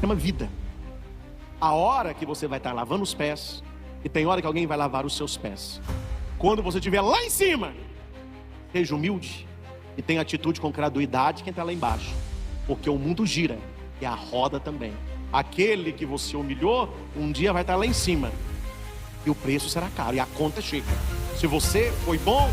chama vida. A hora que você vai estar lavando os pés, e tem hora que alguém vai lavar os seus pés. Quando você estiver lá em cima, seja humilde e tenha atitude com graduidade quem está lá embaixo, porque o mundo gira e a roda também. Aquele que você humilhou, um dia vai estar lá em cima e o preço será caro e a conta chega. Se você foi bom,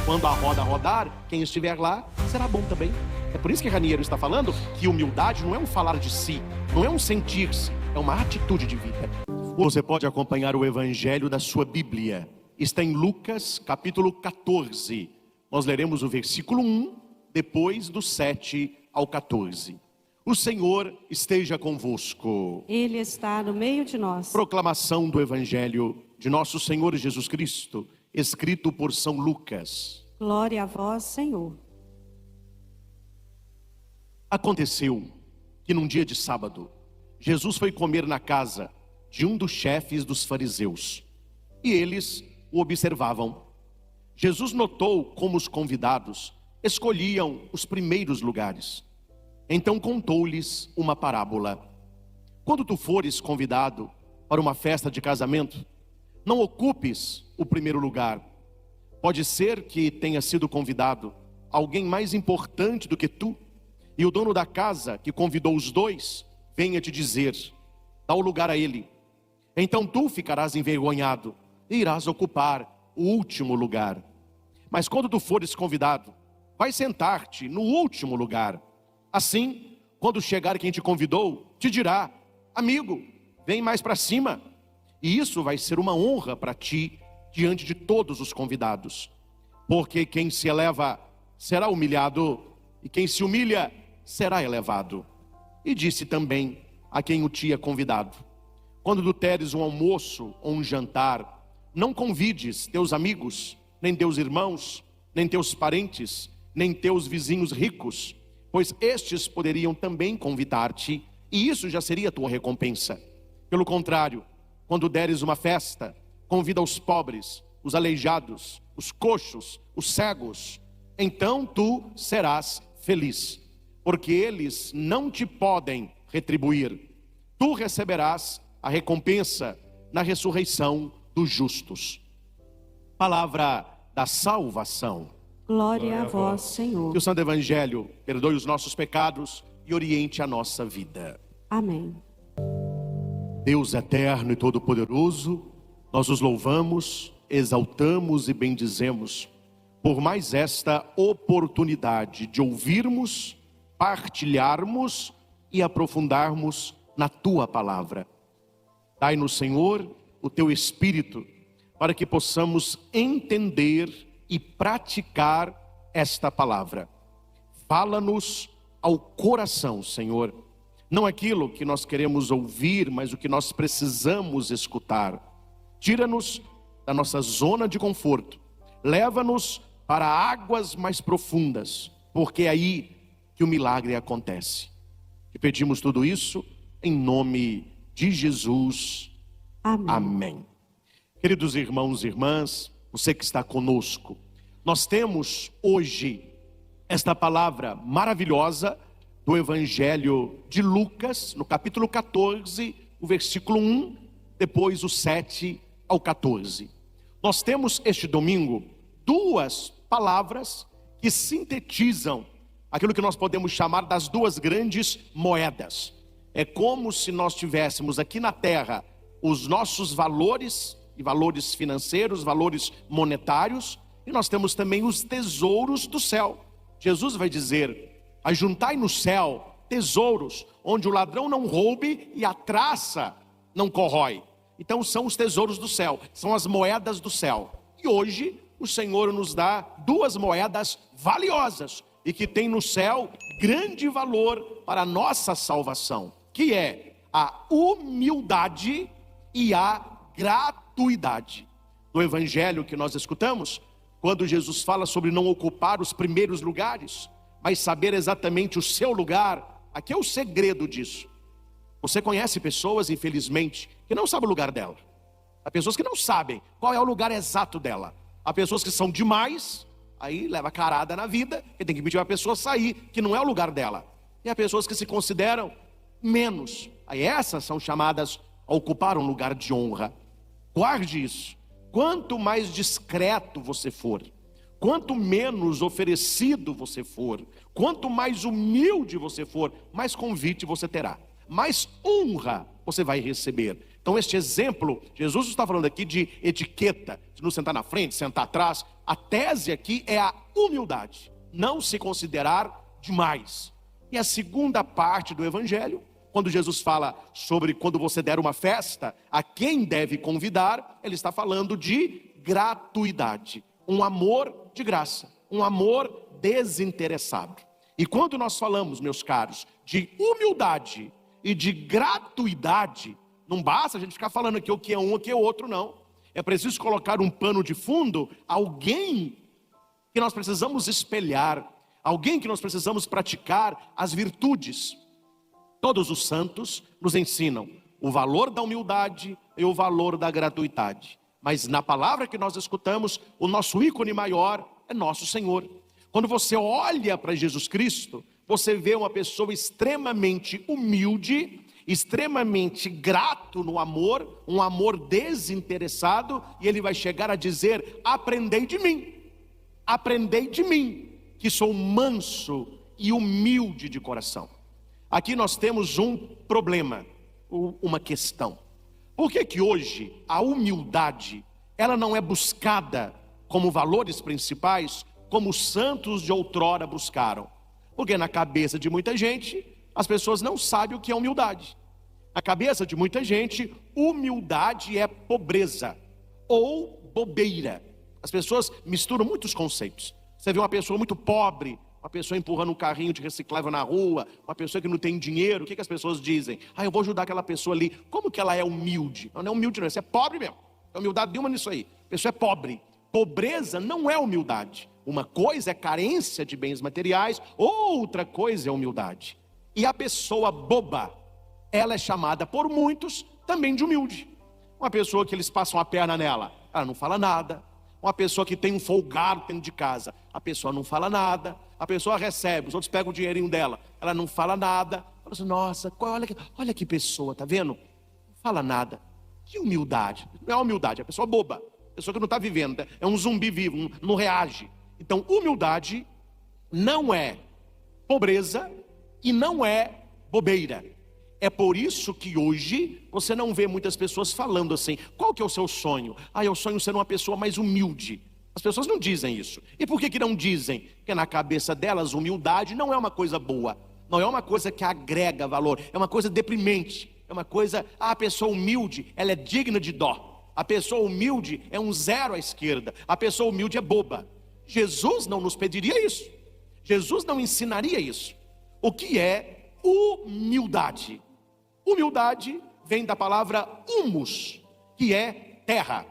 quando a roda rodar, quem estiver lá será bom também. É por isso que Raniero está falando que humildade não é um falar de si, não é um sentir-se, é uma atitude de vida. Você pode acompanhar o evangelho da sua Bíblia. Está em Lucas capítulo 14. Nós leremos o versículo 1, depois do 7 ao 14. O Senhor esteja convosco. Ele está no meio de nós. Proclamação do evangelho de nosso Senhor Jesus Cristo, escrito por São Lucas. Glória a vós, Senhor. Aconteceu que num dia de sábado, Jesus foi comer na casa de um dos chefes dos fariseus, e eles o observavam. Jesus notou como os convidados escolhiam os primeiros lugares. Então contou-lhes uma parábola. Quando tu fores convidado para uma festa de casamento, não ocupes o primeiro lugar. Pode ser que tenha sido convidado alguém mais importante do que tu, e o dono da casa que convidou os dois venha te dizer: dá o lugar a ele. Então tu ficarás envergonhado e irás ocupar o último lugar. Mas quando tu fores convidado, vai sentar-te no último lugar. Assim, quando chegar quem te convidou, te dirá: amigo, vem mais para cima. E isso vai ser uma honra para ti diante de todos os convidados. Porque quem se eleva será humilhado, e quem se humilha será elevado. E disse também a quem o tinha convidado: quando tu teres um almoço ou um jantar, não convides teus amigos, nem teus irmãos, nem teus parentes, nem teus vizinhos ricos, pois estes poderiam também convidar-te, e isso já seria tua recompensa. Pelo contrário, quando deres uma festa, convida os pobres, os aleijados, os coxos, os cegos. Então tu serás feliz, porque eles não te podem retribuir. Tu receberás a recompensa na ressurreição dos justos. Palavra da salvação. Glória a vós, Senhor. Que o Santo Evangelho perdoe os nossos pecados e oriente a nossa vida. Amém. Deus eterno e todo-poderoso, nós os louvamos, exaltamos e bendizemos por mais esta oportunidade de ouvirmos, partilharmos e aprofundarmos na Tua palavra. Dai-nos, Senhor, o Teu Espírito, para que possamos entender e praticar esta palavra. Fala-nos ao coração, Senhor. Não aquilo que nós queremos ouvir, mas o que nós precisamos escutar. Tira-nos da nossa zona de conforto. Leva-nos para águas mais profundas, porque é aí que o milagre acontece. E pedimos tudo isso em nome de Jesus. Amém. Amém. Queridos irmãos e irmãs, você que está conosco, nós temos hoje esta palavra maravilhosa do Evangelho de Lucas, no capítulo 14, o versículo 1, depois o 7 ao 14. Nós temos este domingo duas palavras que sintetizam aquilo que nós podemos chamar das duas grandes moedas. É como se nós tivéssemos aqui na terra os nossos valores, e valores financeiros, valores monetários, e nós temos também os tesouros do céu. Jesus vai dizer: ajuntai no céu tesouros, onde o ladrão não roube e a traça não corrói. Então são os tesouros do céu, são as moedas do céu. E hoje o Senhor nos dá duas moedas valiosas e que tem no céu grande valor para a nossa salvação, que é a humildade e a gratuidade. No evangelho que nós escutamos, quando Jesus fala sobre não ocupar os primeiros lugares, mas saber exatamente o seu lugar, aqui é o segredo disso. Você conhece pessoas, infelizmente, que não sabem o lugar dela. Há pessoas que não sabem qual é o lugar exato dela. Há pessoas que são demais, aí leva carada na vida, e tem que pedir para a pessoa sair, que não é o lugar dela. E há pessoas que se consideram menos. Aí essas são chamadas a ocupar um lugar de honra. Guarde isso. Quanto mais discreto você for, quanto menos oferecido você for, quanto mais humilde você for, mais convite você terá, mais honra você vai receber. Então este exemplo, Jesus está falando aqui de etiqueta, de não sentar na frente, sentar atrás. A tese aqui é a humildade, não se considerar demais. E a segunda parte do evangelho, quando Jesus fala sobre quando você der uma festa, a quem deve convidar, ele está falando de gratuidade, um amor de graça, um amor desinteressado. E quando nós falamos, meus caros, de humildade e de gratuidade, não basta a gente ficar falando aqui o que é um, o que é outro, não. É preciso colocar um pano de fundo, alguém que nós precisamos espelhar, alguém que nós precisamos praticar as virtudes. Todos os santos nos ensinam o valor da humildade e o valor da gratuidade. Mas na palavra que nós escutamos, o nosso ícone maior é nosso Senhor. Quando você olha para Jesus Cristo, você vê uma pessoa extremamente humilde, extremamente grato no amor, um amor desinteressado, e ele vai chegar a dizer: aprendei de mim, que sou manso e humilde de coração. Aqui nós temos um problema, uma questão. Por que hoje a humildade, ela não é buscada como valores principais, como os santos de outrora buscaram? Porque na cabeça de muita gente, as pessoas não sabem o que é humildade. Na cabeça de muita gente, humildade é pobreza ou bobeira. As pessoas misturam muitos conceitos. Você vê uma pessoa muito pobre, uma pessoa empurrando um carrinho de reciclável na rua, uma pessoa que não tem dinheiro, o que as pessoas dizem? Eu vou ajudar aquela pessoa ali. Como que ela é humilde? Não é humilde não, você é pobre mesmo. A humildade nenhuma nisso aí. A pessoa é pobre. Pobreza não é humildade. Uma coisa é carência de bens materiais, outra coisa é humildade. E a pessoa boba, ela é chamada por muitos também de humilde. Uma pessoa que eles passam a perna nela, ela não fala nada. Uma pessoa que tem um folgado dentro de casa, a pessoa não fala nada. A pessoa recebe, os outros pegam o dinheirinho dela, ela não fala nada. Fala assim: nossa, olha que pessoa, tá vendo? Não fala nada. Que humildade. Não é humildade, é a pessoa boba, a pessoa que não está vivendo, é um zumbi vivo, não reage. Então humildade não é pobreza e não é bobeira. É por isso que hoje você não vê muitas pessoas falando assim: qual que é o seu sonho? Eu sonho ser uma pessoa mais humilde. As pessoas não dizem isso. E por que não dizem? Porque na cabeça delas, humildade não é uma coisa boa, não é uma coisa que agrega valor, é uma coisa deprimente, é uma coisa, a pessoa humilde, ela é digna de dó. A pessoa humilde é um zero à esquerda, a pessoa humilde é boba. Jesus não nos pediria isso, Jesus não ensinaria isso. O que é humildade? Humildade vem da palavra humus, que é terra.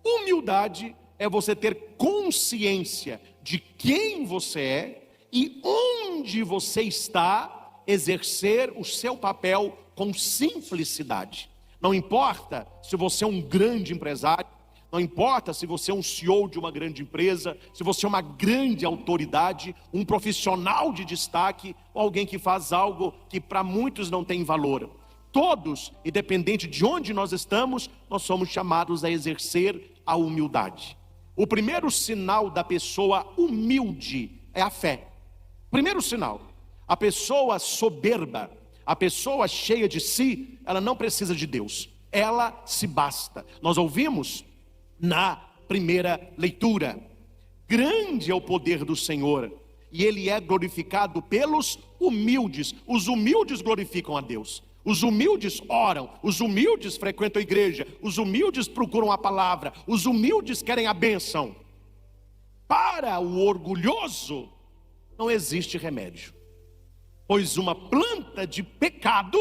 Humildade é você ter consciência de quem você é e onde você está, exercer o seu papel com simplicidade. Não importa se você é um grande empresário, não importa se você é um CEO de uma grande empresa, se você é uma grande autoridade, um profissional de destaque, ou alguém que faz algo que para muitos não tem valor. Todos, independente de onde nós estamos, nós somos chamados a exercer a humildade. O primeiro sinal da pessoa humilde é a fé. Primeiro sinal, a pessoa soberba, a pessoa cheia de si, ela não precisa de Deus, ela se basta. Nós ouvimos na primeira leitura: grande é o poder do Senhor, e Ele é glorificado pelos humildes. Os humildes glorificam a Deus. Os humildes oram, os humildes frequentam a igreja, os humildes procuram a palavra, os humildes querem a bênção. Para o orgulhoso não existe remédio, pois uma planta de pecado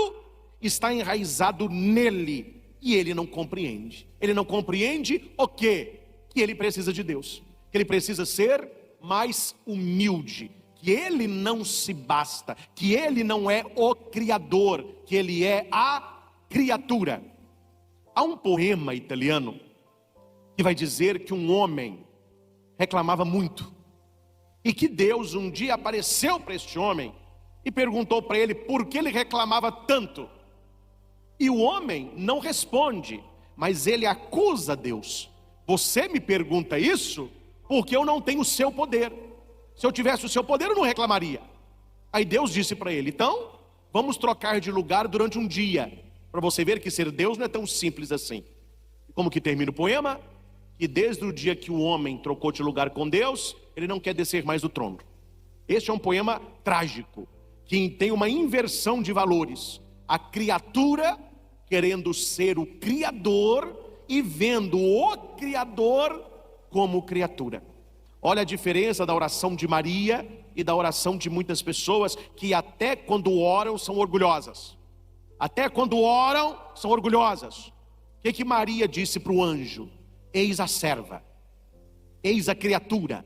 está enraizado nele, e ele não compreende. Ele não compreende o quê? Que ele precisa de Deus, que ele precisa ser mais humilde, que ele não se basta, que ele não é o Criador, que ele é a criatura. Há um poema italiano que vai dizer que um homem reclamava muito, e que Deus um dia apareceu para este homem e perguntou para ele por que ele reclamava tanto. E o homem não responde, mas ele acusa Deus. Você me pergunta isso porque eu não tenho o seu poder. Se eu tivesse o seu poder, eu não reclamaria. Aí Deus disse para ele: então, vamos trocar de lugar durante um dia, para você ver que ser Deus não é tão simples assim. Como que termina o poema? Que desde o dia que o homem trocou de lugar com Deus, ele não quer descer mais do trono. Este é um poema trágico, que tem uma inversão de valores. A criatura querendo ser o Criador e vendo o Criador como criatura. Olha a diferença da oração de Maria e da oração de muitas pessoas que até quando oram são orgulhosas. Até quando oram são orgulhosas. O que Maria disse para o anjo? Eis a serva, eis a criatura,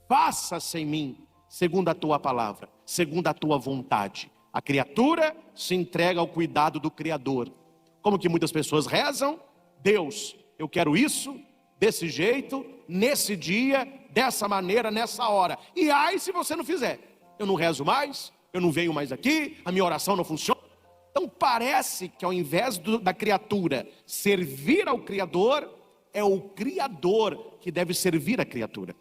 faça-se em mim segundo a tua palavra, segundo a tua vontade. A criatura se entrega ao cuidado do Criador. Como que muitas pessoas rezam? Deus, eu quero isso, desse jeito, nesse dia, dessa maneira, nessa hora. E ai se você não fizer, eu não rezo mais, eu não venho mais aqui, a minha oração não funciona. Então parece que ao invés da criatura servir ao Criador, é o Criador que deve servir a criatura.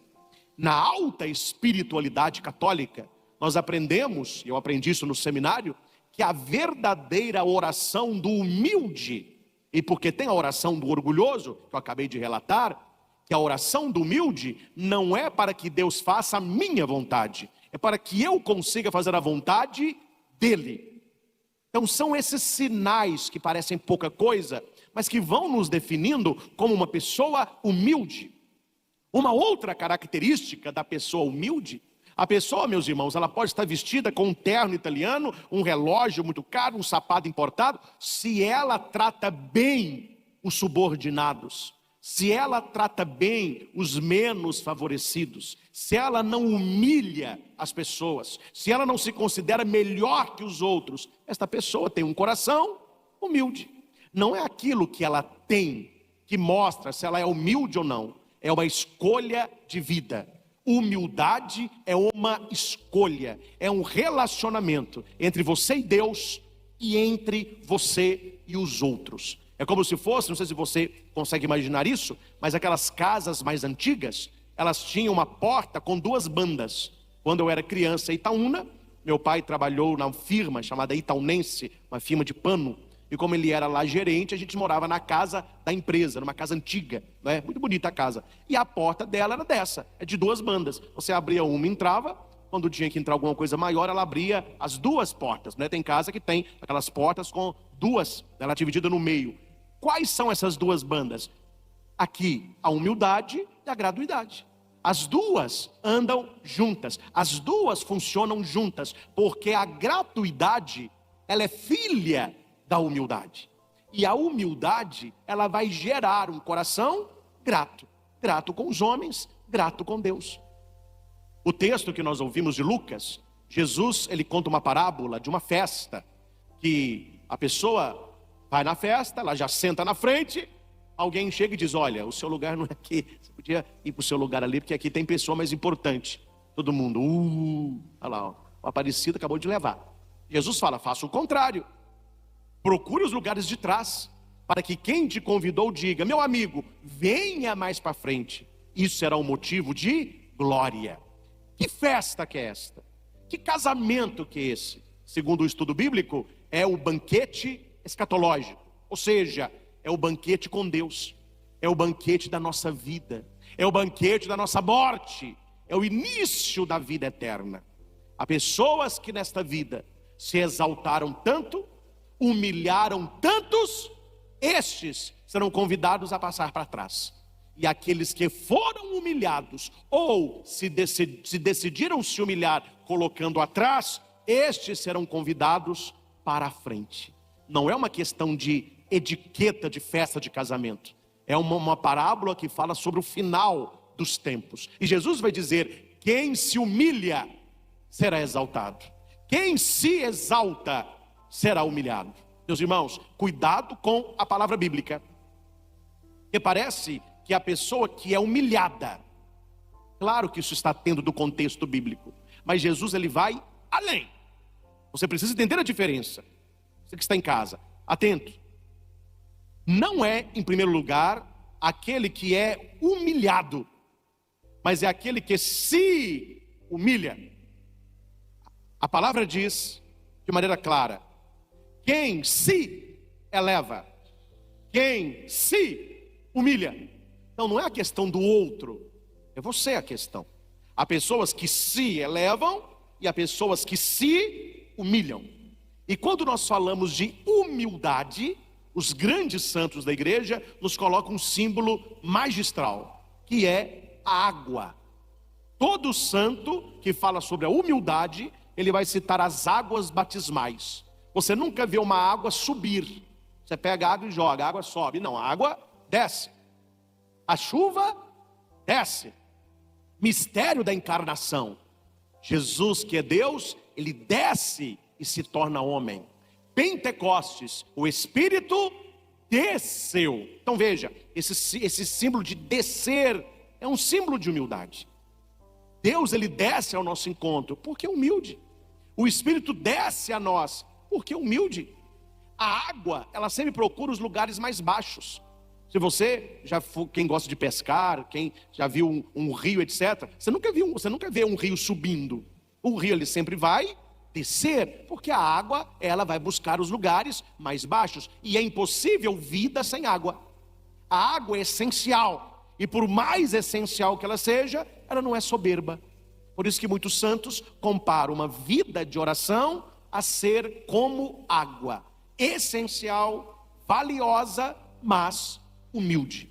Na alta espiritualidade católica, nós aprendemos, eu aprendi isso no seminário, que a verdadeira oração do humilde, e porque tem a oração do orgulhoso, que eu acabei de relatar, que a oração do humilde não é para que Deus faça a minha vontade, é para que eu consiga fazer a vontade dele. Então são esses sinais que parecem pouca coisa, mas que vão nos definindo como uma pessoa humilde. Uma outra característica da pessoa humilde, a pessoa, meus irmãos, ela pode estar vestida com um terno italiano, um relógio muito caro, um sapato importado, se ela trata bem os subordinados, se ela trata bem os menos favorecidos, se ela não humilha as pessoas, se ela não se considera melhor que os outros, esta pessoa tem um coração humilde. Não é aquilo que ela tem que mostra se ela é humilde ou não, é uma escolha de vida. Humildade é uma escolha, é um relacionamento entre você e Deus e entre você e os outros. É como se fosse, não sei se você consegue imaginar isso, mas aquelas casas mais antigas, elas tinham uma porta com duas bandas. Quando eu era criança em Itaúna, meu pai trabalhou na firma chamada Itaunense, uma firma de pano. E como ele era lá gerente, a gente morava na casa da empresa, numa casa antiga, né? Muito bonita a casa. E a porta dela era dessa, é de duas bandas. Você abria uma e entrava, quando tinha que entrar alguma coisa maior, ela abria as duas portas, né? Tem casa que tem aquelas portas com duas, ela é dividida no meio. Quais são essas duas bandas? Aqui, a humildade e a gratuidade. As duas andam juntas, as duas funcionam juntas, porque a gratuidade, ela é filha da humildade. E a humildade, ela vai gerar um coração grato. Grato com os homens, grato com Deus. O texto que nós ouvimos de Lucas, Jesus, ele conta uma parábola de uma festa, que a pessoa vai na festa, ela já senta na frente, alguém chega e diz: olha, o seu lugar não é aqui, você podia ir para o seu lugar ali, porque aqui tem pessoa mais importante. Todo mundo, olha lá, ó, o Aparecido acabou de levar. Jesus fala: faça o contrário. Procure os lugares de trás, para que quem te convidou diga: meu amigo, venha mais para frente. Isso será um motivo de glória. Que festa que é esta? Que casamento que é esse? Segundo o estudo bíblico, é o banquete escatológico. Ou seja, é o banquete com Deus. É o banquete da nossa vida. É o banquete da nossa morte. É o início da vida eterna. Há pessoas que nesta vida se exaltaram tanto, humilharam tantos, estes serão convidados a passar para trás. E aqueles que foram humilhados ou se decidiram se humilhar colocando atrás, estes serão convidados para a frente. Não é uma questão de etiqueta de festa de casamento, é uma parábola que fala sobre o final dos tempos. E Jesus vai dizer: quem se humilha será exaltado, quem se exalta será humilhado. Meus irmãos, cuidado com a palavra bíblica, porque parece que a pessoa que é humilhada, claro que isso está tendo do contexto bíblico, mas Jesus ele vai além. Você precisa entender a diferença. Você que está em casa, atento. Não é, em primeiro lugar, aquele que é humilhado, mas é aquele que se humilha. A palavra diz de maneira clara: quem se eleva, quem se humilha. Então não é a questão do outro, é você a questão. Há pessoas que se elevam e há pessoas que se humilham. E quando nós falamos de humildade, os grandes santos da igreja nos colocam um símbolo magistral, que é a água. Todo santo que fala sobre a humildade, ele vai citar as águas batismais. Você nunca vê uma água subir. Você pega a água e joga, a água sobe. Não, a água desce. A chuva desce. Mistério da encarnação. Jesus, que é Deus, ele desce e se torna homem. Pentecostes, o Espírito desceu. Então veja, esse símbolo de descer é um símbolo de humildade. Deus, ele desce ao nosso encontro porque é humilde. O Espírito desce a nós porque é humilde. A água, ela sempre procura os lugares mais baixos. Se você já for, quem gosta de pescar, quem já viu um rio, etc., você nunca vê um rio subindo. O rio, ele sempre vai descer, porque a água, ela vai buscar os lugares mais baixos, e é impossível vida sem água. A água é essencial, e por mais essencial que ela seja, ela não é soberba. Por isso que muitos santos comparam uma vida de oração a ser como água, essencial, valiosa, mas humilde.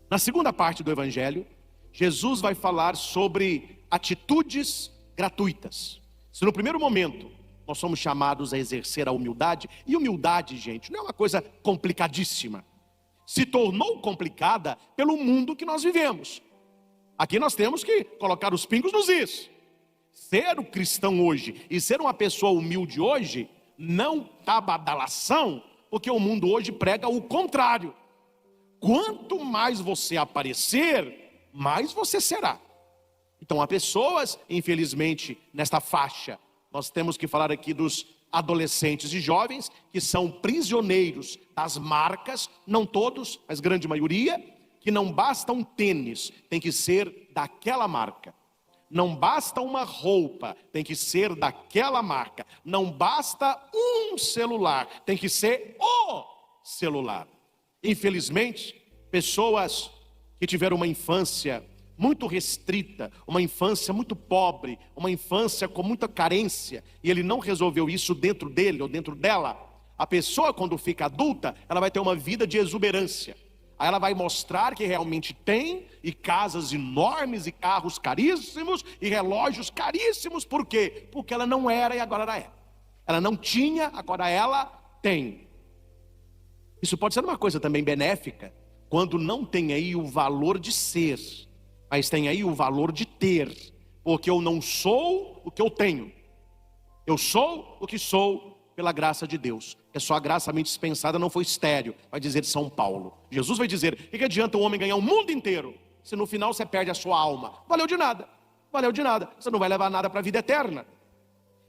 Na segunda parte do Evangelho, Jesus vai falar sobre atitudes gratuitas. Se no primeiro momento nós somos chamados a exercer a humildade, e humildade, gente, não é uma coisa complicadíssima. Se tornou complicada pelo mundo que nós vivemos. Aqui nós temos que colocar os pingos nos is. Ser o cristão hoje e ser uma pessoa humilde hoje não está badalação, porque o mundo hoje prega o contrário. Quanto mais você aparecer, mais você será. Então há pessoas, infelizmente, nesta faixa, nós temos que falar aqui dos adolescentes e jovens, que são prisioneiros das marcas, não todos, mas grande maioria, que não basta um tênis, tem que ser daquela marca. Não basta uma roupa, tem que ser daquela marca. Não basta um celular, tem que ser o celular. Infelizmente, pessoas que tiveram uma infância muito restrita, uma infância muito pobre, uma infância com muita carência, e ele não resolveu isso dentro dele ou dentro dela, a pessoa, quando fica adulta, ela vai ter uma vida de exuberância. Aí ela vai mostrar que realmente tem, e casas enormes, e carros caríssimos, e relógios caríssimos. Por quê? Porque ela não era e agora ela é. Ela não tinha, agora ela tem. Isso pode ser uma coisa também benéfica, quando não tem aí o valor de ser, mas tem aí o valor de ter. Porque eu não sou o que eu tenho, eu sou o que sou pela graça de Deus. É só a graça dispensada, não foi estéril, vai dizer São Paulo. Jesus vai dizer: o que adianta um homem ganhar o mundo inteiro, se no final você perde a sua alma? Valeu de nada, valeu de nada, você não vai levar nada para a vida eterna.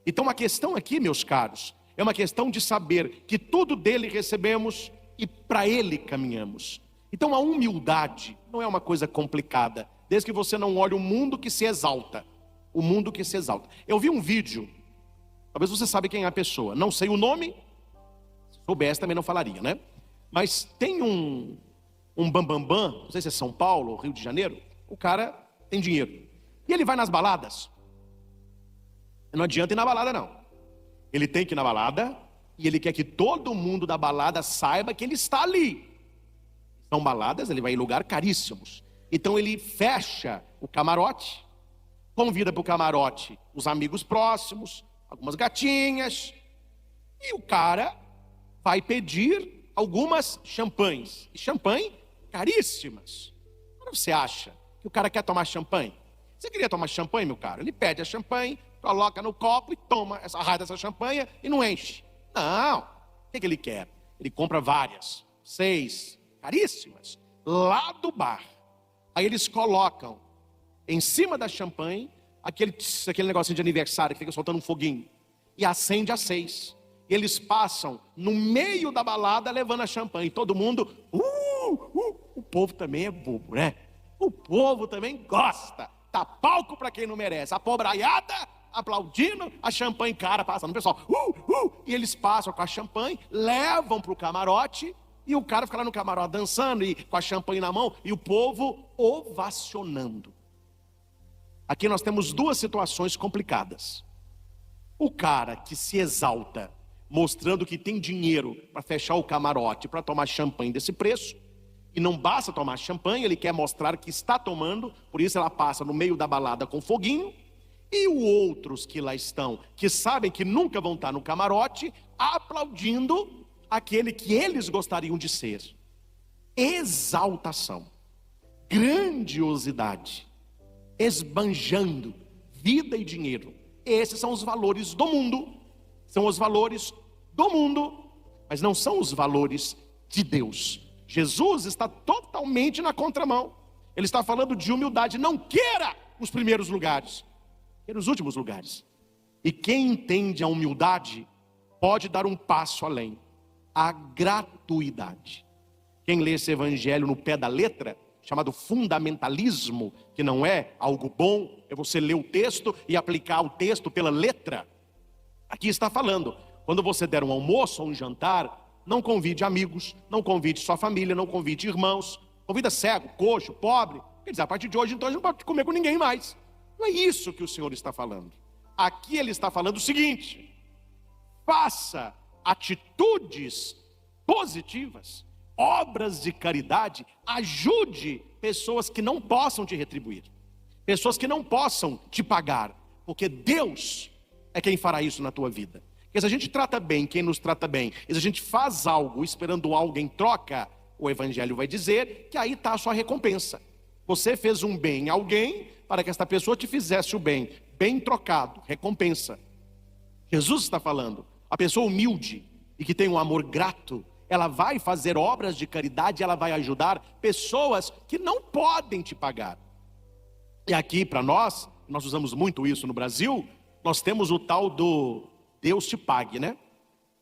Então a questão aqui, meus caros, é uma questão de saber que tudo dele recebemos e para ele caminhamos. Então a humildade não é uma coisa complicada, desde que você não olhe o mundo que se exalta. O mundo que se exalta. Eu vi um vídeo, talvez você sabe quem é a pessoa, não sei o nome, se soubesse também não falaria, né? Mas tem um bambambam, não sei se é São Paulo ou Rio de Janeiro, o cara tem dinheiro, e ele vai nas baladas. Não adianta ir na balada não, ele tem que ir na balada, e ele quer que todo mundo da balada saiba que ele está ali. São baladas, ele vai em lugar caríssimos. Então ele fecha o camarote, convida para o camarote os amigos próximos, algumas gatinhas, e o cara vai pedir algumas champanhes, e champanhe caríssimas. Como você acha que o cara quer tomar champanhe? Você queria tomar champanhe, meu caro? Ele pede a champanhe, coloca no copo e toma essa raia dessa champanhe e não enche. Não, o que ele quer? Ele compra várias, 6, caríssimas, lá do bar. Aí eles colocam em cima da champanhe aquele negocinho de aniversário que fica soltando um foguinho. e acende às 6. Eles passam no meio da balada levando a champanhe. Todo mundo, o povo também é bobo, né? O povo também gosta. Dá palco para quem não merece. A pobraiada aplaudindo, a champanhe cara passando. O pessoal, e eles passam com a champanhe, levam para o camarote, e o cara fica lá no camarote dançando, e com a champanhe na mão, e o povo ovacionando. Aqui nós temos duas situações complicadas. O cara que se exalta, mostrando que tem dinheiro para fechar o camarote, para tomar champanhe desse preço, e não basta tomar champanhe, ele quer mostrar que está tomando, por isso ela passa no meio da balada com foguinho. E os outros que lá estão, que sabem que nunca vão estar no camarote, aplaudindo aquele que eles gostariam de ser. Exaltação, grandiosidade, esbanjando vida e dinheiro. Esses são os valores do mundo. São os valores do mundo, mas não são os valores de Deus. Jesus está totalmente na contramão. Ele está falando de humildade. Não queira os primeiros lugares, queira os últimos lugares. E quem entende a humildade pode dar um passo além. A gratuidade. Quem lê esse evangelho no pé da letra, chamado fundamentalismo, que não é algo bom, é você ler o texto e aplicar o texto pela letra. Aqui está falando, quando você der um almoço ou um jantar, não convide amigos, não convide sua família, não convide irmãos, convida cego, coxo, pobre. Quer dizer, a partir de hoje então a gente não pode comer com ninguém mais. Não é isso que o Senhor está falando. Aqui ele está falando o seguinte: faça atitudes positivas, obras de caridade, ajude pessoas que não possam te retribuir, pessoas que não possam te pagar, porque Deus é quem fará isso na tua vida. Porque se a gente trata bem quem nos trata bem, e se a gente faz algo esperando algo em troca, o Evangelho vai dizer que aí está a sua recompensa. Você fez um bem a alguém para que esta pessoa te fizesse o bem, bem trocado, recompensa. Jesus está falando, a pessoa humilde e que tem um amor grato, ela vai fazer obras de caridade, ela vai ajudar pessoas que não podem te pagar. E aqui para nós usamos muito isso no Brasil, nós temos o tal do Deus te pague, né?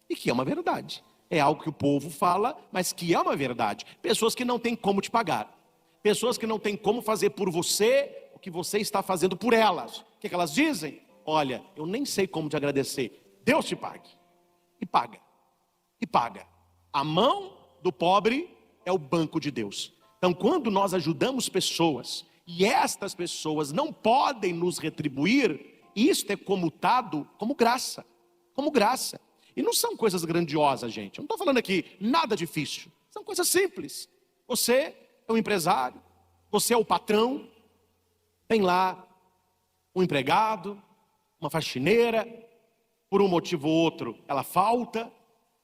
E que é uma verdade. É algo que o povo fala, mas que é uma verdade. Pessoas que não têm como te pagar. Pessoas que não têm como fazer por você o que você está fazendo por elas. O que elas dizem? Olha, eu nem sei como te agradecer. Deus te pague. E paga. E paga. A mão do pobre é o banco de Deus. Então, quando nós ajudamos pessoas, e estas pessoas não podem nos retribuir, isto é comutado como graça. Como graça. E não são coisas grandiosas, gente. Eu não estou falando aqui nada difícil. São coisas simples. Você é um empresário, você é o patrão, tem lá um empregado, uma faxineira, por um motivo ou outro ela falta,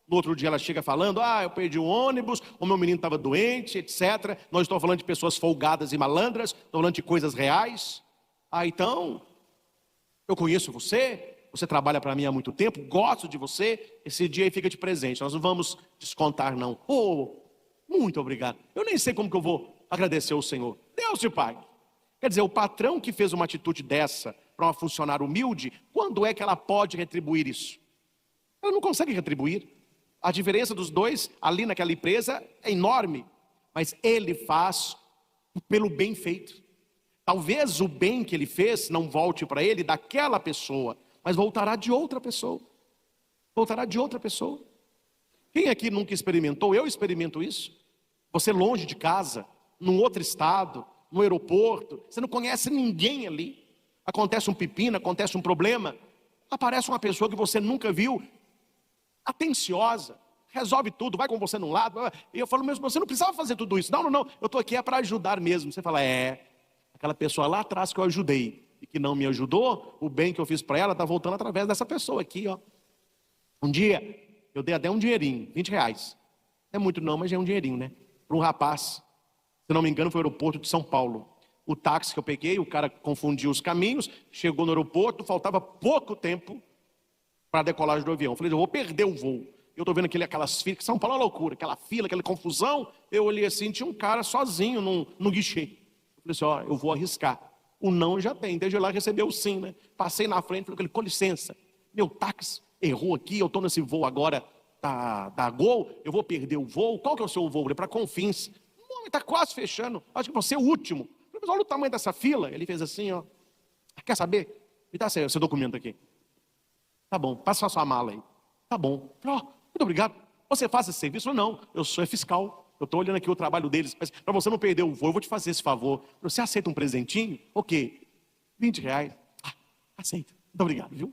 no outro dia ela chega falando, eu perdi o ônibus, o meu menino estava doente, etc. Nós estamos falando de pessoas folgadas e malandras, estamos falando de coisas reais. Então, eu conheço você, você trabalha para mim há muito tempo, gosto de você, esse dia aí fica de presente, nós não vamos descontar não. Muito obrigado. Eu nem sei como que eu vou agradecer ao Senhor. Deus te pague. Quer dizer, o patrão que fez uma atitude dessa para uma funcionária humilde, quando é que ela pode retribuir isso? Ela não consegue retribuir. A diferença dos dois ali naquela empresa é enorme, mas ele faz pelo bem feito. Talvez o bem que ele fez não volte para ele daquela pessoa, mas voltará de outra pessoa. Voltará de outra pessoa. Quem aqui nunca experimentou? Eu experimento isso. Você longe de casa, num outro estado, no aeroporto, você não conhece ninguém ali. Acontece um pepino, acontece um problema, aparece uma pessoa que você nunca viu, atenciosa, resolve tudo, vai com você num lado. E eu falo, mesmo, você não precisava fazer tudo isso. Não, eu estou aqui para ajudar mesmo. Você fala, aquela pessoa lá atrás que eu ajudei e que não me ajudou, o bem que eu fiz para ela está voltando através dessa pessoa aqui, ó. Um dia, eu dei até um dinheirinho, 20 reais. Não é muito não, mas é um dinheirinho, né? Para um rapaz, se não me engano, foi o aeroporto de São Paulo. O táxi que eu peguei, o cara confundiu os caminhos, chegou no aeroporto, faltava pouco tempo para a decolagem do avião. Eu falei, eu vou perder o voo. Eu estou vendo aquelas filas, que São Paulo é uma loucura, aquela fila, aquela confusão. Eu olhei assim, tinha um cara sozinho no guichê. Eu falei assim, eu vou arriscar. O não já tem, desde lá recebeu o sim, né? Passei na frente, falei com ele, com licença, meu táxi errou aqui, eu estou nesse voo agora da Gol, eu vou perder o voo. Qual que é o seu voo? Ele para Confins. Não, está quase fechando, acho que você é o último. Mas olha o tamanho dessa fila. Ele fez assim, ó. Quer saber? Me dá seu documento aqui. Tá bom, passa a sua mala aí. Tá bom. Muito obrigado. Você faz esse serviço? Não, eu sou fiscal. Eu estou olhando aqui o trabalho deles. Mas para você não perder o voo, eu vou te fazer esse favor. Você aceita um presentinho? Ok. R$20. Aceita. Muito obrigado, viu?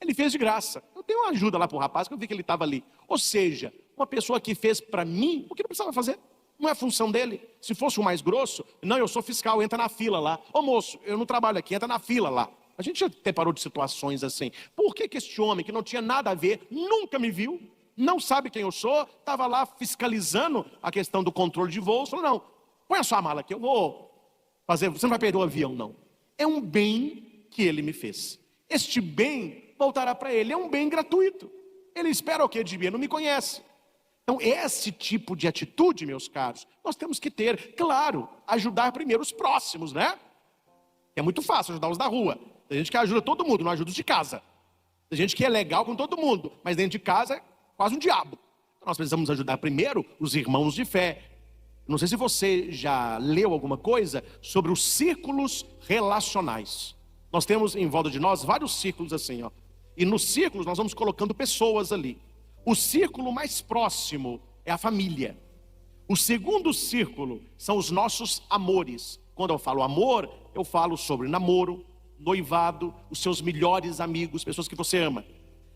Ele fez de graça. Eu dei uma ajuda lá para o rapaz, que eu vi que ele estava ali. Ou seja, uma pessoa que fez para mim o que não precisava fazer. Não é função dele. Se fosse o mais grosso, não, eu sou fiscal, entra na fila lá. Ô moço, eu não trabalho aqui, entra na fila lá. A gente já deparou de situações assim. Por que este homem, que não tinha nada a ver, nunca me viu, não sabe quem eu sou, estava lá fiscalizando a questão do controle de voos, falou, não, põe a sua mala aqui, eu vou fazer, você não vai perder o avião, não. É um bem que ele me fez. Este bem voltará para ele, é um bem gratuito. Ele espera o quê de mim? Ele não me conhece. Então, esse tipo de atitude, meus caros, nós temos que ter, claro, ajudar primeiro os próximos, né? É muito fácil ajudar os da rua. Tem gente que ajuda todo mundo, não ajuda os de casa. Tem gente que é legal com todo mundo, mas dentro de casa é quase um diabo. Então, nós precisamos ajudar primeiro os irmãos de fé. Não sei se você já leu alguma coisa sobre os círculos relacionais. Nós temos em volta de nós vários círculos assim, ó. E nos círculos nós vamos colocando pessoas ali. O círculo mais próximo é a família. O segundo círculo são os nossos amores. Quando eu falo amor, eu falo sobre namoro, noivado, os seus melhores amigos, pessoas que você ama.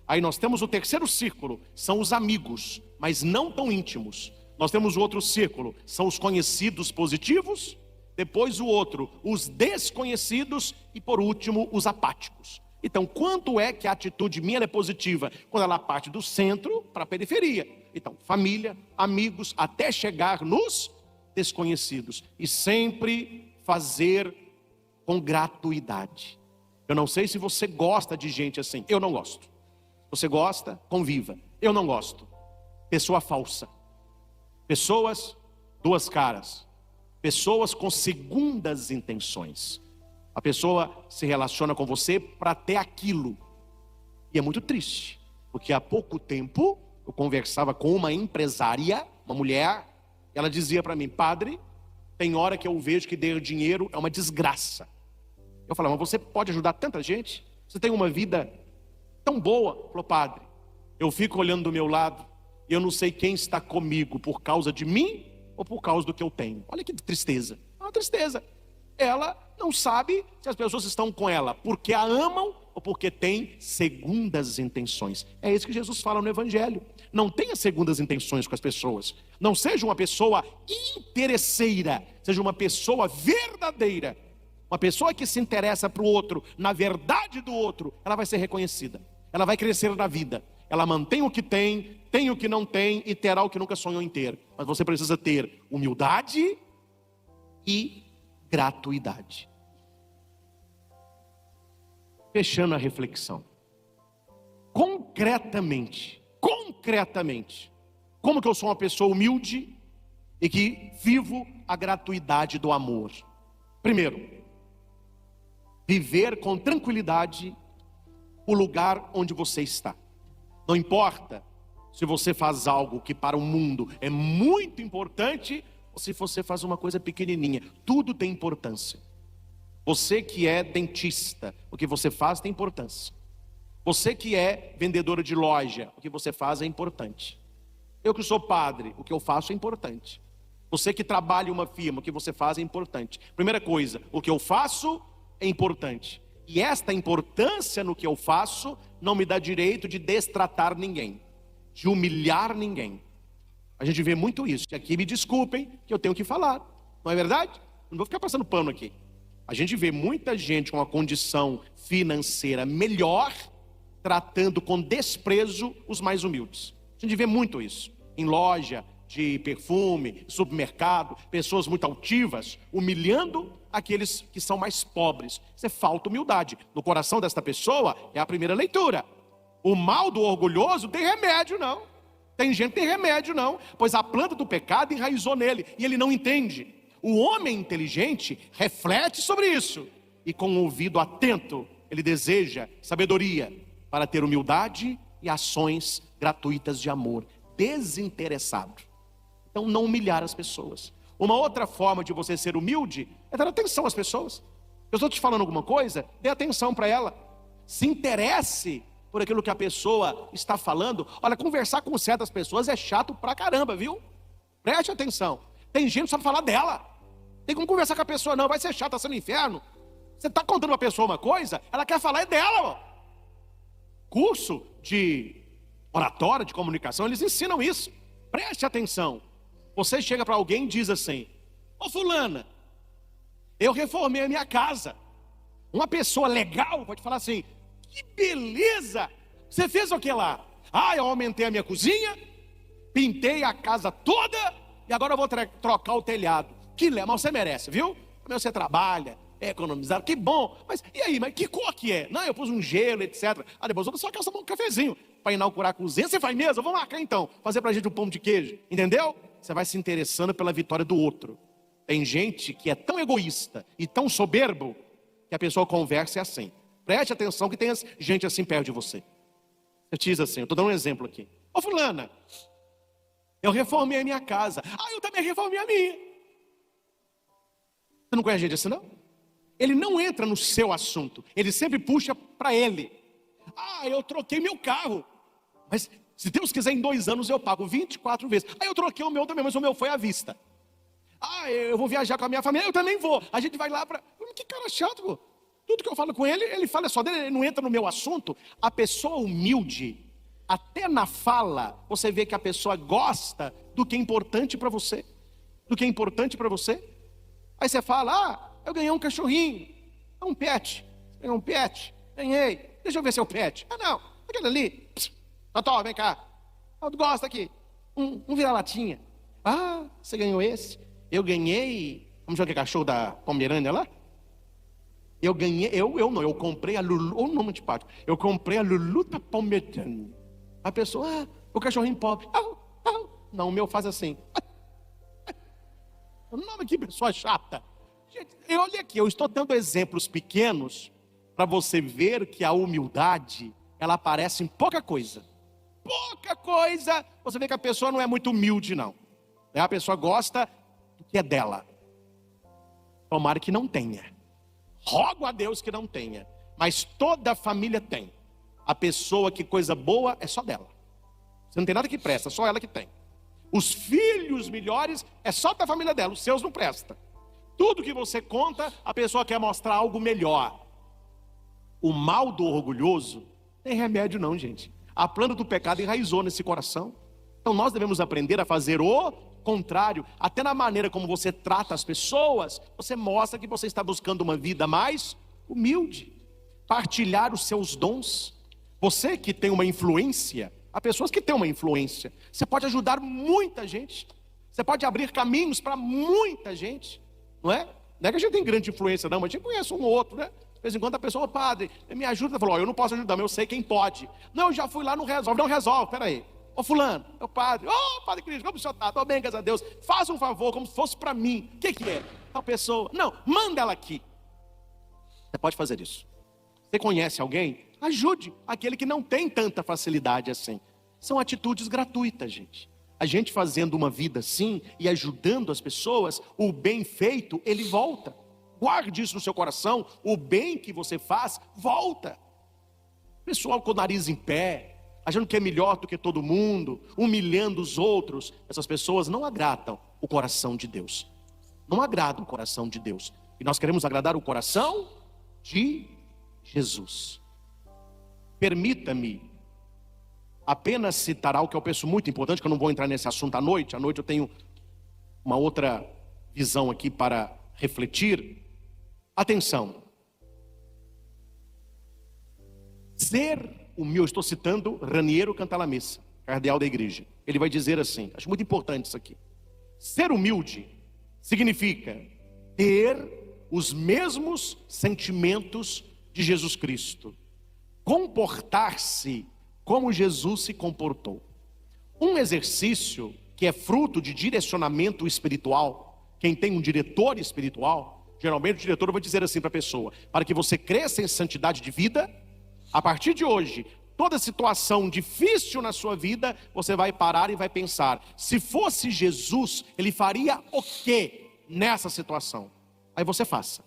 Aí nós temos o terceiro círculo, são os amigos, mas não tão íntimos. Nós temos o outro círculo, são os conhecidos positivos. Depois o outro, os desconhecidos. E por último, os apáticos. Então, quanto é que a atitude minha é positiva? Quando ela parte do centro para a periferia. Então, família, amigos, até chegar nos desconhecidos. E sempre fazer com gratuidade. Eu não sei se você gosta de gente assim. Eu não gosto. Você gosta? Conviva. Eu não gosto. Pessoa falsa. Pessoas duas caras. Pessoas com segundas intenções. A pessoa se relaciona com você para ter aquilo. E é muito triste, porque há pouco tempo eu conversava com uma empresária, uma mulher, e ela dizia para mim, padre, tem hora que eu vejo que dar dinheiro é uma desgraça. Eu falava, mas você pode ajudar tanta gente? Você tem uma vida tão boa. Falou, padre, eu fico olhando do meu lado e eu não sei quem está comigo por causa de mim ou por causa do que eu tenho. Olha que tristeza. É uma tristeza. Ela não sabe se as pessoas estão com ela porque a amam ou porque têm segundas intenções. É isso que Jesus fala no Evangelho. Não tenha segundas intenções com as pessoas. Não seja uma pessoa interesseira, seja uma pessoa verdadeira. Uma pessoa que se interessa para o outro, na verdade do outro, ela vai ser reconhecida. Ela vai crescer na vida. Ela mantém o que tem o que não tem e terá o que nunca sonhou em ter. Mas você precisa ter humildade e gratuidade. Fechando a reflexão. Concretamente, como que eu sou uma pessoa humilde e que vivo a gratuidade do amor? Primeiro, viver com tranquilidade o lugar onde você está. Não importa se você faz algo que para o mundo é muito importante ou se você faz uma coisa pequenininha. Tudo tem importância. Você que é dentista, o que você faz tem importância. Você que é vendedora de loja, o que você faz é importante. Eu que sou padre, o que eu faço é importante. Você que trabalha em uma firma, o que você faz é importante. Primeira coisa, o que eu faço é importante. E esta importância no que eu faço não me dá direito de destratar ninguém, de humilhar ninguém. A gente vê muito isso. E aqui me desculpem que eu tenho que falar. Não é verdade? Não vou ficar passando pano aqui. A gente vê muita gente com uma condição financeira melhor, tratando com desprezo os mais humildes. A gente vê muito isso. Em loja de perfume, supermercado, pessoas muito altivas, humilhando aqueles que são mais pobres. Isso é falta de humildade. No coração desta pessoa é a primeira leitura. O mal do orgulhoso tem remédio não. Tem gente que tem remédio não, pois a planta do pecado enraizou nele e ele não entende. O homem inteligente reflete sobre isso e com um ouvido atento ele deseja sabedoria. para ter humildade e ações gratuitas de amor, desinteressado. Então, não humilhar as pessoas. Uma outra forma de você ser humilde é dar atenção às pessoas. Eu estou te falando alguma coisa, dê atenção para ela. Se interesse por aquilo que a pessoa está falando. Olha, conversar com certas pessoas é chato pra caramba, viu? Preste atenção. Tem gente que só falar dela. Tem como conversar com a pessoa, não, vai ser chato, tá sendo inferno. Você está contando pra pessoa uma coisa, ela quer falar é dela, ó. Curso de oratória, de comunicação, eles ensinam isso. Preste atenção. Você chega para alguém e diz assim: ô fulana, eu reformei a minha casa. Uma pessoa legal pode falar assim: que beleza, você fez o que lá? Ah, eu aumentei a minha cozinha, pintei a casa toda e agora eu vou trocar o telhado. Que legal, mas você merece, viu? Você trabalha, é economizado, que bom. Mas e aí, mas que cor que é? Não, eu pus um gelo, etc. Ah, depois eu só quero tomar um cafezinho para inaugurar a cozinha. Você faz mesmo? Eu vou marcar então, fazer pra gente um pão de queijo, entendeu? Você vai se interessando pela vitória do outro. Tem gente que é tão egoísta e tão soberbo que a pessoa conversa assim. Preste atenção que tem gente assim perto de você. Você diz assim, eu estou dando um exemplo aqui: ô fulana, eu reformei a minha casa. Ah, eu também reformei a minha. Você não conhece gente assim, não? Ele não entra no seu assunto, ele sempre puxa para ele. Ah, eu troquei meu carro, mas se Deus quiser em 2 anos eu pago 24 vezes. Ah, eu troquei o meu também, mas o meu foi à vista. Ah, eu vou viajar com a minha família, eu também vou. A gente vai lá para... Que cara chato, pô. Tudo que eu falo com ele, ele fala só dele, ele não entra no meu assunto. A pessoa humilde, até na fala, você vê que a pessoa gosta do que é importante para você. Do que é importante para você. Aí você fala: ah, eu ganhei um cachorrinho, é um pet. Ganhei um pet, ganhei. Deixa eu ver seu pet. Ah, não, aquele ali. Totó, vem cá. Eu gosto aqui. Um vira-latinha. Ah, você ganhou esse? Eu ganhei. Vamos ver o que é cachorro da Pomerânia lá? Eu ganhei, eu comprei a Lulu, ou nome antipático. Eu comprei a Lulu da Pomerânia. A pessoa, ah, o cachorrinho pobre. Não, o meu faz assim. O nome que pessoa chata. Gente, olha aqui, eu estou dando exemplos pequenos para você ver que a humildade, ela aparece em pouca coisa. Pouca coisa, você vê que a pessoa não é muito humilde, não. A pessoa gosta do que é dela. Tomara que não tenha. Rogo a Deus que não tenha. Mas toda a família tem. A pessoa que coisa boa é só dela. Você não tem nada que presta, só ela que tem. Os filhos melhores é só da família dela, os seus não presta. Tudo que você conta, a pessoa quer mostrar algo melhor. O mal do orgulhoso tem remédio não, gente. A planta do pecado enraizou nesse coração. Então nós devemos aprender a fazer o contrário. Até na maneira como você trata as pessoas, você mostra que você está buscando uma vida mais humilde. Partilhar os seus dons. Você que tem uma influência, há pessoas que têm uma influência. Você pode ajudar muita gente. Você pode abrir caminhos para muita gente. Não é? Não é que a gente tem grande influência não, mas a gente conhece um ou outro, né? De vez em quando a pessoa: padre, me ajuda. Falou: eu não posso ajudar, mas eu sei quem pode. Não, eu já fui lá, não resolve. Não resolve, peraí. Ô fulano, meu padre, padre Cristo, como o senhor está? Estou bem, graças a Deus. Faça um favor, como se fosse para mim. O que é? Tal pessoa. Não, manda ela aqui. Você pode fazer isso. Você conhece alguém? Ajude aquele que não tem tanta facilidade assim. São atitudes gratuitas, gente. A gente fazendo uma vida assim e ajudando as pessoas, o bem feito, ele volta. Guarde isso no seu coração. O bem que você faz, volta. Pessoal com o nariz em pé, achando que é melhor do que todo mundo, humilhando os outros. Essas pessoas não agradam o coração de Deus. Não agradam o coração de Deus. E nós queremos agradar o coração de Jesus. Permita-me apenas citar algo que eu penso muito importante, que eu não vou entrar nesse assunto à noite. À noite eu tenho uma outra visão aqui para refletir. Atenção. Ser humilde, eu estou citando Raniero Cantalamessa, cardeal da igreja. Ele vai dizer assim, acho muito importante isso aqui. Ser humilde significa ter os mesmos sentimentos de Jesus Cristo. Comportar-se como Jesus se comportou. Um exercício que é fruto de direcionamento espiritual. Quem tem um diretor espiritual, geralmente o diretor vai dizer assim para a pessoa: para que você cresça em santidade de vida, a partir de hoje, toda situação difícil na sua vida, você vai parar e vai pensar: se fosse Jesus, ele faria o quê nessa situação? Aí você faça.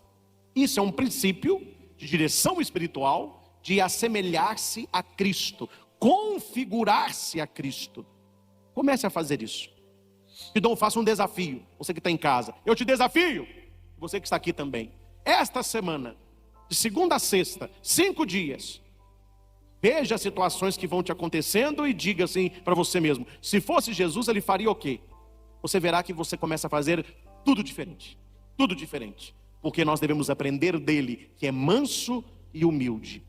Isso é um princípio de direção espiritual, de assemelhar-se a Cristo, configurar-se a Cristo. Comece a fazer isso. Então faça um desafio, você que está em casa. Eu te desafio, você que está aqui também. Esta semana, de segunda a sexta, 5 dias, veja as situações que vão te acontecendo e diga assim para você mesmo: se fosse Jesus, ele faria o quê? Você verá que você começa a fazer tudo diferente. Tudo diferente. Porque nós devemos aprender dele, que é manso e humilde.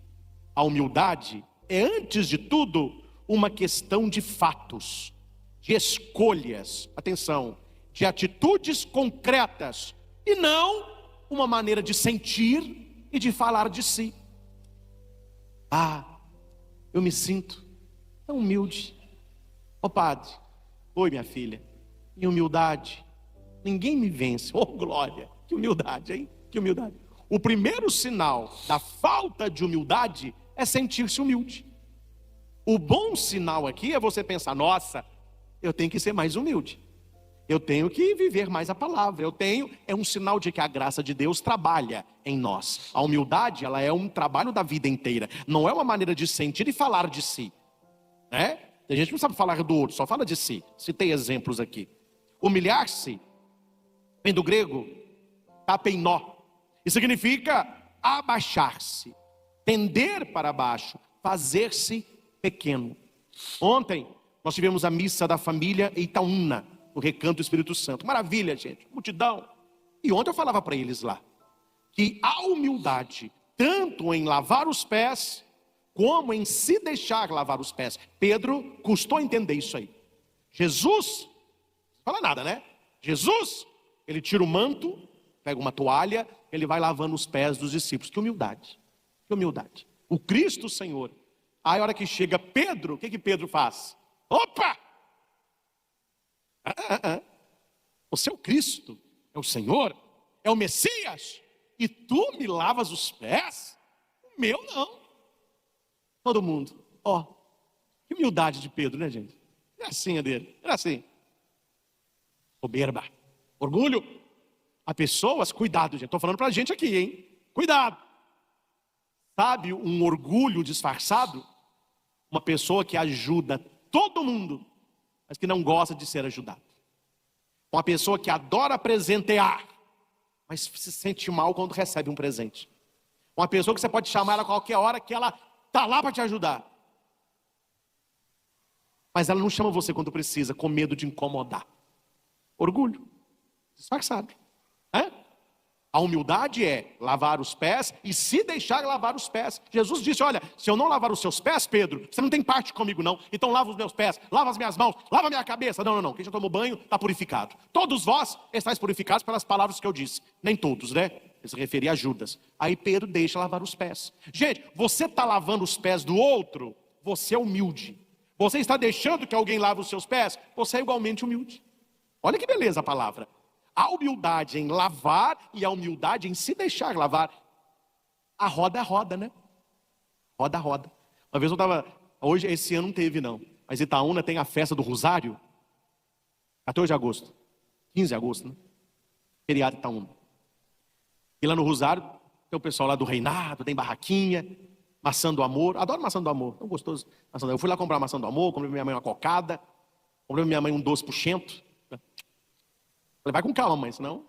A humildade é, antes de tudo, uma questão de fatos, de escolhas, atenção, de atitudes concretas, e não uma maneira de sentir e de falar de si. Eu me sinto tão humilde. Ó padre, oi minha filha, em humildade ninguém me vence. Oh glória, que humildade, hein? Que humildade. O primeiro sinal da falta de humildade é sentir-se humilde. O bom sinal aqui é você pensar: nossa, eu tenho que ser mais humilde, eu tenho que viver mais a palavra, é um sinal de que a graça de Deus trabalha em nós. A humildade, ela é um trabalho da vida inteira, não é uma maneira de sentir e falar de si, né? A gente não sabe falar do outro, só fala de si. Citei exemplos aqui. Humilhar-se vem do grego tapeinó, e significa abaixar-se, tender para baixo, fazer-se pequeno. Ontem nós tivemos a missa da família em Itaúna, no Recanto do Espírito Santo. Maravilha, gente, multidão. E ontem eu falava para eles lá que a humildade, tanto em lavar os pés, como em se deixar lavar os pés. Pedro custou entender isso aí. Jesus, não fala nada, né? Jesus, ele tira o manto, pega uma toalha, ele vai lavando os pés dos discípulos. Que humildade, que humildade. O Cristo Senhor. Aí a hora que chega Pedro, o que Pedro faz? Opa! Você é o Cristo, é o Senhor, é o Messias, e tu me lavas os pés? O meu não. Todo mundo, que humildade de Pedro, né, gente? Gracinha dele, era assim. Soberba, orgulho. Há pessoas, cuidado, gente, estou falando pra gente aqui, hein? Cuidado. Sabe um orgulho disfarçado? Uma pessoa que ajuda todo mundo, mas que não gosta de ser ajudado. Uma pessoa que adora presentear, mas se sente mal quando recebe um presente. Uma pessoa que você pode chamar ela a qualquer hora, que ela está lá para te ajudar, mas ela não chama você quando precisa, com medo de incomodar. Orgulho disfarçado. A humildade é lavar os pés e se deixar lavar os pés. Jesus disse: olha, se eu não lavar os seus pés, Pedro, você não tem parte comigo não. Então lava os meus pés, lava as minhas mãos, lava a minha cabeça. Não, quem já tomou banho está purificado. Todos vós estáis purificados pelas palavras que eu disse. Nem todos, né? Ele se referia a Judas. Aí Pedro deixa lavar os pés. Gente, você está lavando os pés do outro, você é humilde. Você está deixando que alguém lave os seus pés, você é igualmente humilde. Olha que beleza a palavra. A humildade em lavar e a humildade em se deixar lavar. A roda é roda, né? Roda, roda. Uma vez eu estava, hoje, esse ano não teve não, mas Itaúna tem a festa do Rosário, 14 de agosto, 15 de agosto, né? Feriado Itaúna. E lá no Rosário, tem o pessoal lá do Reinado, tem barraquinha, maçã do amor. Adoro maçã do amor, tão gostoso. Maçã do amor. Eu fui lá comprar maçã do amor, comprei pra minha mãe uma cocada, comprei pra minha mãe um doce puxento. Falei: vai com calma, mãe, senão...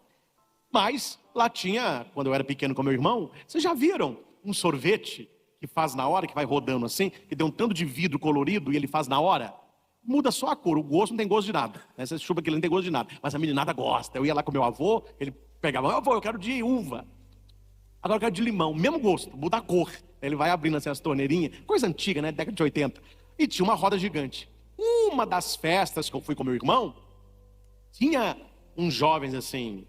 Mas lá tinha, quando eu era pequeno com meu irmão, vocês já viram um sorvete que faz na hora, que vai rodando assim, que tem um tanto de vidro colorido e ele faz na hora? Muda só a cor, o gosto não tem gosto de nada, né? Você chupa aquilo, não tem gosto de nada, mas a meninada gosta. Eu ia lá com meu avô, ele pegava: avô, eu quero de uva, agora eu quero de limão, mesmo gosto, muda a cor. Ele vai abrindo assim as torneirinhas, coisa antiga, né, década de 80. E tinha uma roda gigante. Uma das festas que eu fui com meu irmão, tinha uns jovens assim,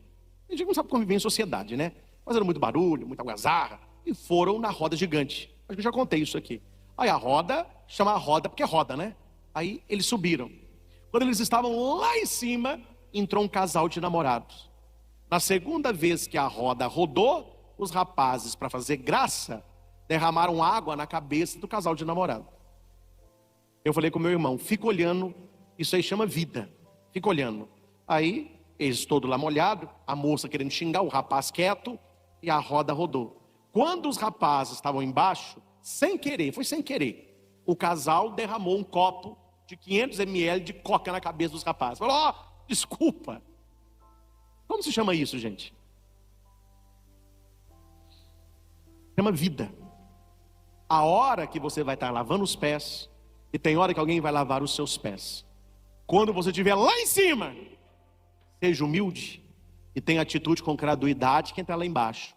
a gente não sabe conviver em sociedade, né? Fazendo muito barulho, muita algazarra, e foram na roda gigante. Acho que eu já contei isso aqui. Aí a roda, chama a roda porque é roda, né? Aí eles subiram. Quando eles estavam lá em cima, entrou um casal de namorados. Na segunda vez que a roda rodou, os rapazes, para fazer graça, derramaram água na cabeça do casal de namorado. Eu falei com meu irmão, fica olhando, isso aí chama vida. Fica olhando. Aí, eles todos lá molhados, a moça querendo xingar, o rapaz quieto, e a roda rodou. Quando os rapazes estavam embaixo, sem querer, foi sem querer, o casal derramou um copo de 500 ml de coca na cabeça dos rapazes. Falou, ó, desculpa. Como se chama isso, gente? Chama vida. A hora que você vai estar lavando os pés, e tem hora que alguém vai lavar os seus pés. Quando você estiver lá em cima, seja humilde e tenha atitude com gratuidade quem está lá embaixo.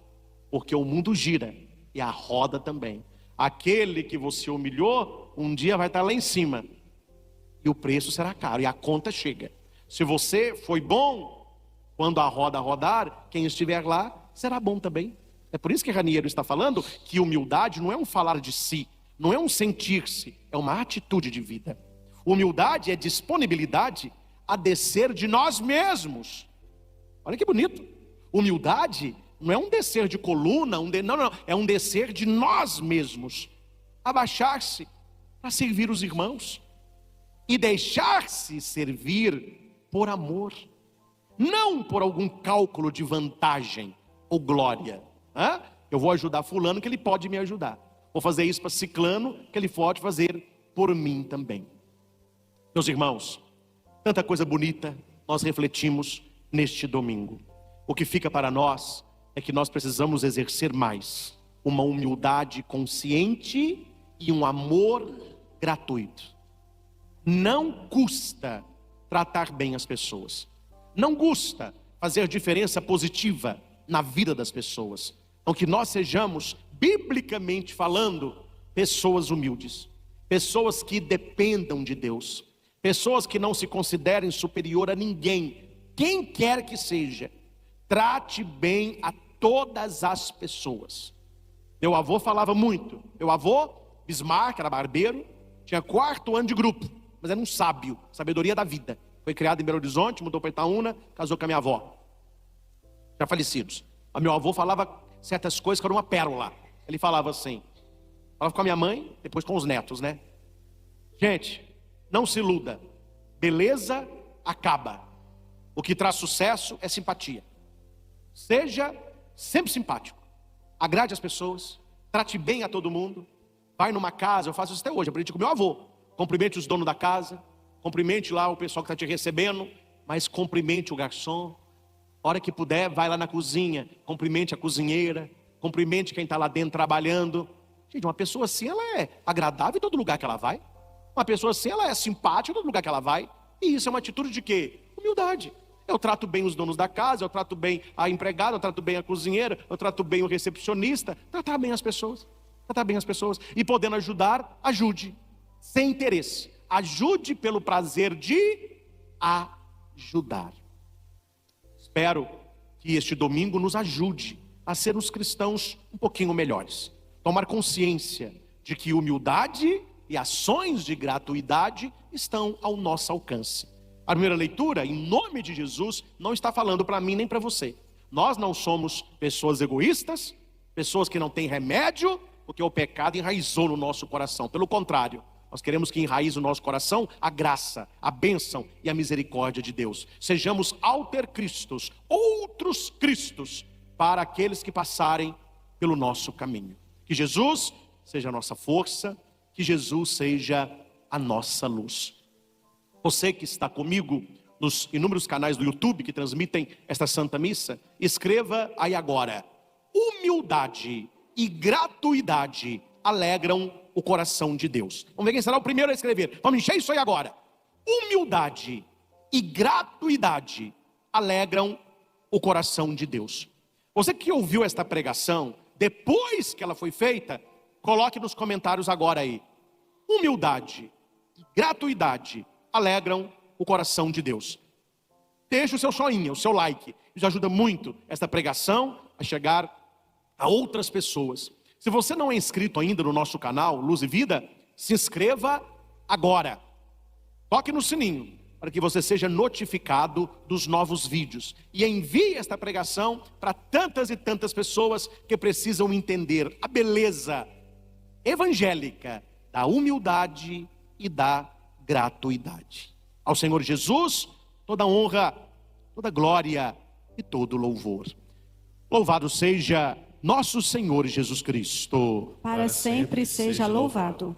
Porque o mundo gira e a roda também. Aquele que você humilhou, um dia vai estar lá em cima. E o preço será caro e a conta chega. Se você foi bom, quando a roda rodar, quem estiver lá será bom também. É por isso que Raniero está falando que humildade não é um falar de si, não é um sentir-se, é uma atitude de vida. Humildade é disponibilidade a descer de nós mesmos. Olha que bonito. Humildade não é um descer de coluna, não, é um descer de nós mesmos. Abaixar-se para servir os irmãos. E deixar-se servir por amor. Não por algum cálculo de vantagem ou glória. Eu vou ajudar fulano que ele pode me ajudar. Vou fazer isso para ciclano que ele pode fazer por mim também. Meus irmãos, tanta coisa bonita nós refletimos neste domingo. O que fica para nós é que nós precisamos exercer mais uma humildade consciente e um amor gratuito. Não custa tratar bem as pessoas. Não custa fazer diferença positiva na vida das pessoas. Então que nós sejamos, biblicamente falando, pessoas humildes. Pessoas que dependam de Deus. Pessoas que não se considerem superior a ninguém. Quem quer que seja, trate bem a todas as pessoas. Meu avô falava muito. Meu avô, Bismarck, era barbeiro, tinha 4º ano de grupo, mas era um sábio, sabedoria da vida. Foi criado em Belo Horizonte, mudou para Itaúna, casou com a minha avó, já falecidos. Mas meu avô falava certas coisas que eram uma pérola. Ele falava assim, falava com a minha mãe, depois com os netos, né? Gente, não se iluda, beleza acaba. O que traz sucesso é simpatia. Seja sempre simpático, agrade as pessoas, trate bem a todo mundo. Vai numa casa, eu faço isso até hoje, aprendi com meu avô. Cumprimente os donos da casa, cumprimente lá o pessoal que está te recebendo, mas cumprimente o garçom. Hora que puder, vai lá na cozinha, cumprimente a cozinheira, cumprimente quem está lá dentro trabalhando. Gente, uma pessoa assim, ela é agradável em todo lugar que ela vai. Uma pessoa assim, ela é simpática em todo lugar que ela vai. E isso é uma atitude de quê? Humildade. Eu trato bem os donos da casa, eu trato bem a empregada, eu trato bem a cozinheira, eu trato bem o recepcionista. Tratar bem as pessoas. Tratar bem as pessoas. E podendo ajudar, ajude. Sem interesse. Ajude pelo prazer de ajudar. Espero que este domingo nos ajude a sermos cristãos um pouquinho melhores. Tomar consciência de que humildade e ações de gratuidade estão ao nosso alcance. A primeira leitura, em nome de Jesus, não está falando para mim nem para você. Nós não somos pessoas egoístas, pessoas que não têm remédio, porque o pecado enraizou no nosso coração. Pelo contrário, nós queremos que enraize no nosso coração a graça, a bênção e a misericórdia de Deus. Sejamos alter Cristos, outros Cristos, para aqueles que passarem pelo nosso caminho. Que Jesus seja a nossa força, que Jesus seja a nossa luz. Você que está comigo nos inúmeros canais do YouTube que transmitem esta Santa Missa, escreva aí agora: humildade e gratuidade alegram o coração de Deus. Vamos ver quem será o primeiro a escrever. Vamos encher isso aí agora. Humildade e gratuidade alegram o coração de Deus. Você que ouviu esta pregação, depois que ela foi feita, coloque nos comentários agora aí: humildade e gratuidade alegram o coração de Deus. Deixe o seu joinha, o seu like. Isso ajuda muito esta pregação a chegar a outras pessoas. Se você não é inscrito ainda no nosso canal Luz e Vida, se inscreva agora. Toque no sininho para que você seja notificado dos novos vídeos. E envie esta pregação para tantas e tantas pessoas que precisam entender a beleza evangélica da humildade e da gratuidade. Ao Senhor Jesus, toda honra, toda glória e todo louvor. Louvado seja nosso Senhor Jesus Cristo. Para sempre seja louvado.